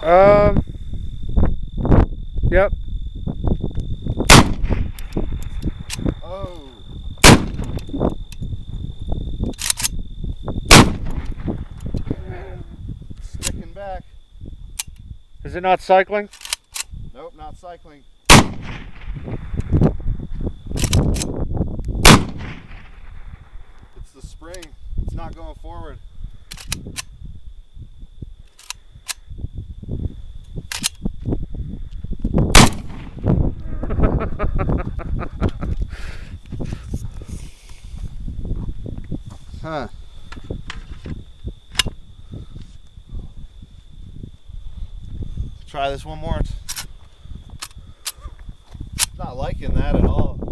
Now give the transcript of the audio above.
Um, yep. Oh. Sticking back. Is it not cycling? Nope, not cycling. It's the spring. It's not going forward. Huh. Try this one more. Not liking that at all.